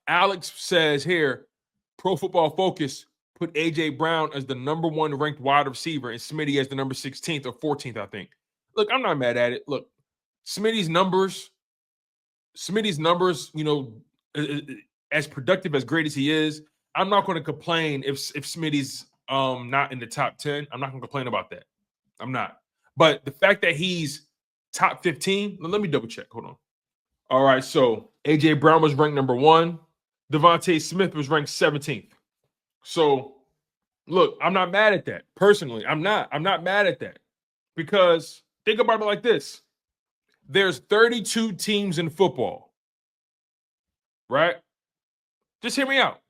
Alex says here, Pro Football Focus put A.J. Brown as the number 1 ranked wide receiver and Smitty as the number 16th or 14th, I think. Look, I'm not mad at it. Look, Smitty's numbers, you know, as productive, as great as he is, I'm not going to complain if Smitty's not in the top 10. I'm not going to complain about that. I'm not. But the fact that he's top 15, let me double check. Hold on. All right, so A.J. Brown was ranked number 1. DeVonta Smith was ranked 17th. So, look, I'm not mad at that. Personally, I'm not mad at that. Because think about it like this. There's 32 teams in football, right? Just hear me out.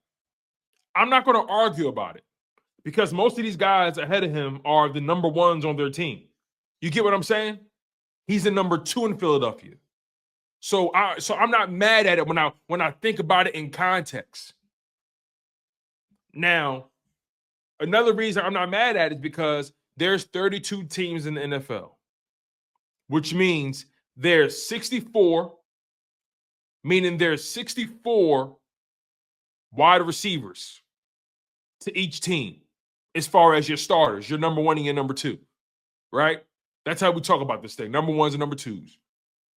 I'm not going to argue about it because most of these guys ahead of him are the number 1s on their team. You get what I'm saying? He's the number 2 in Philadelphia. So I'm not mad at it when I think about it in context. Now, another reason I'm not mad at it is because there's 32 teams in the NFL, which means there's 64, meaning there's 64 wide receivers to each team as far as your starters, your number 1 and your number 2, right? That's how we talk about this thing, number 1s and number 2s.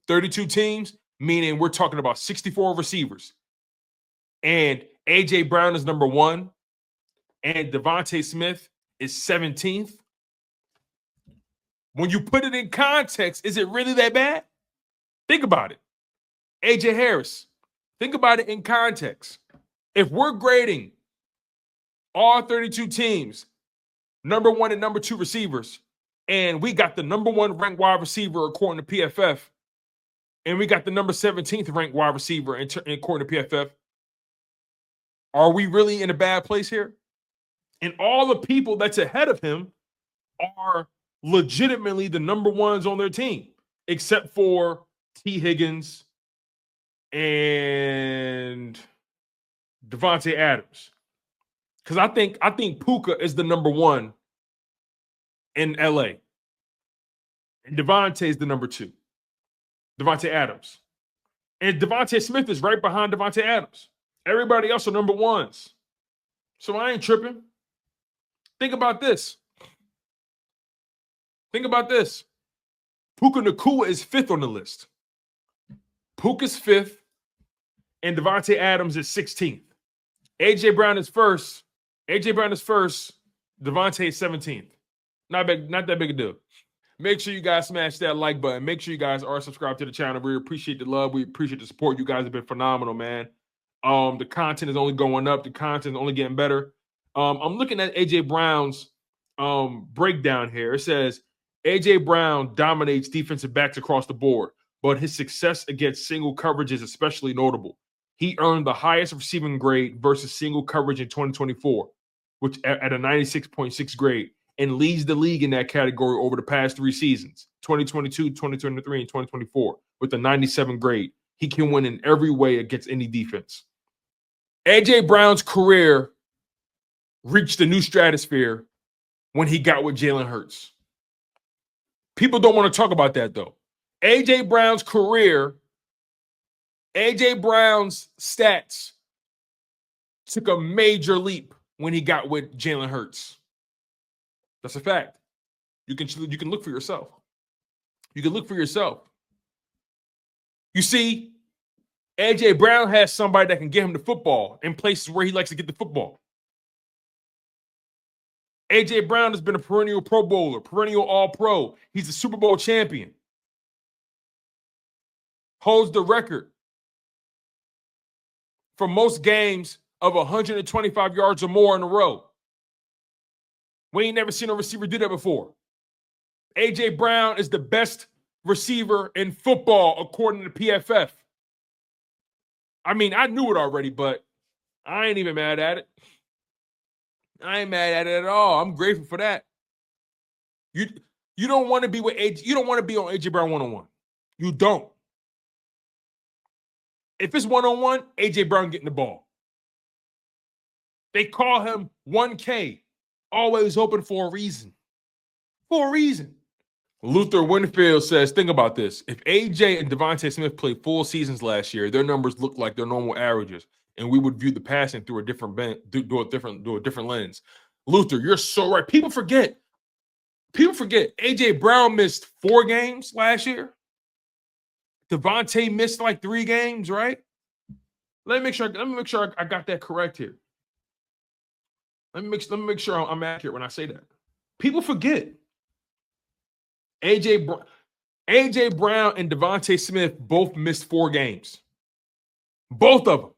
32 teams, meaning we're talking about 64 receivers. And A.J. Brown is number 1, and DeVonta Smith is 17th. When you put it in context, is it really that bad? Think about it. A.J. Harris, think about it in context. If we're grading all 32 teams, number 1 and number 2 receivers, and we got the number 1 ranked wide receiver according to PFF, and we got the number 17th ranked wide receiver according to PFF, are we really in a bad place here? And all the people that's ahead of him are legitimately the number 1s on their team, except for T. Higgins and Davante Adams. Because I think Puka is the number 1 in LA. And Davante is the number 2. Davante Adams. And DeVonta Smith is right behind Davante Adams. Everybody else are number 1s. So I ain't tripping. Think about this. Puka Nacua is 5th on the list. Puka's 5th, and Davante Adams is 16th. A.J. Brown is 1st. Davante is 17th. Not that big a deal. Make sure you guys smash that like button. Make sure you guys are subscribed to the channel. We appreciate the love. We appreciate the support. You guys have been phenomenal, man. The content is only going up. The content is only getting better. I'm looking at A.J. Brown's breakdown here. It says, A.J. Brown dominates defensive backs across the board, but his success against single coverage is especially notable. He earned the highest receiving grade versus single coverage in 2024, which at a 96.6 grade, and leads the league in that category over the past 3 seasons, 2022, 2023, and 2024, with a 97 grade. He can win in every way against any defense. A.J. Brown's career reached a new stratosphere when he got with Jalen Hurts. People don't want to talk about that, though. A.J. Brown's career, A.J. Brown's stats took a major leap when he got with Jalen Hurts. That's a fact. You can look for yourself. You can look for yourself. You see, A.J. Brown has somebody that can get him the football in places where he likes to get the football. A.J. Brown has been a perennial Pro Bowler, perennial All-Pro. He's a Super Bowl champion. Holds the record for most games of 125 yards or more in a row. We ain't never seen a receiver do that before. A.J. Brown is the best receiver in football according to PFF. I mean, I knew it already, but I ain't even mad at it. I ain't mad at it at all. I'm grateful for that. You don't want to be with AJ. You don't want to be on A.J. Brown one-on-one. You don't. If it's one-on-one, A.J. Brown getting the ball. They call him 1K. Always open for a reason. For a reason. Luther Winfield says, think about this. If A.J. and DeVonta Smith played full seasons last year, their numbers look like their normal averages. and we would view the passing through a different through a different lens. Luther, you're so right. People forget. AJ Brown missed 4 games last year. DeVonta missed like 3 games, right? Let me make sure I got that correct here. Let me make sure I'm accurate when I say that. People forget. AJ Brown and DeVonta Smith both missed 4 games. Both of them.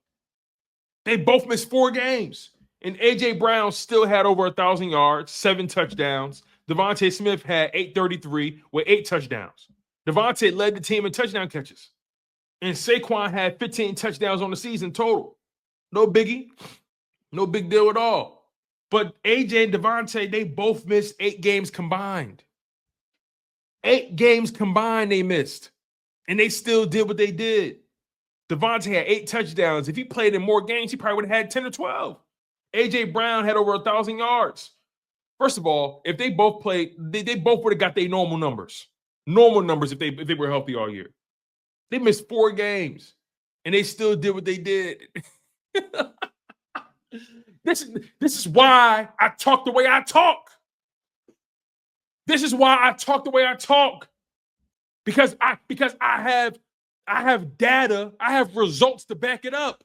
They both missed 4 games. And AJ Brown still had over 1,000 yards, 7 touchdowns. DeVonta Smith had 833 with 8 touchdowns. DeVonta led the team in touchdown catches. And Saquon had 15 touchdowns on the season total. No biggie. No big deal at all. But AJ and DeVonta, they both missed 8 games combined. 8 games combined they missed. And they still did what they did. DeVonta had 8 touchdowns. If he played in more games, he probably would have had 10 or 12. AJ Brown had over 1,000 yards. First of all, if they both played, they both would have got their normal numbers. Normal numbers if they were healthy all year. They missed 4 games, and they still did what they did. This is why I talk the way I talk. This is why I talk the way I talk. Because I have data, I have results to back it up.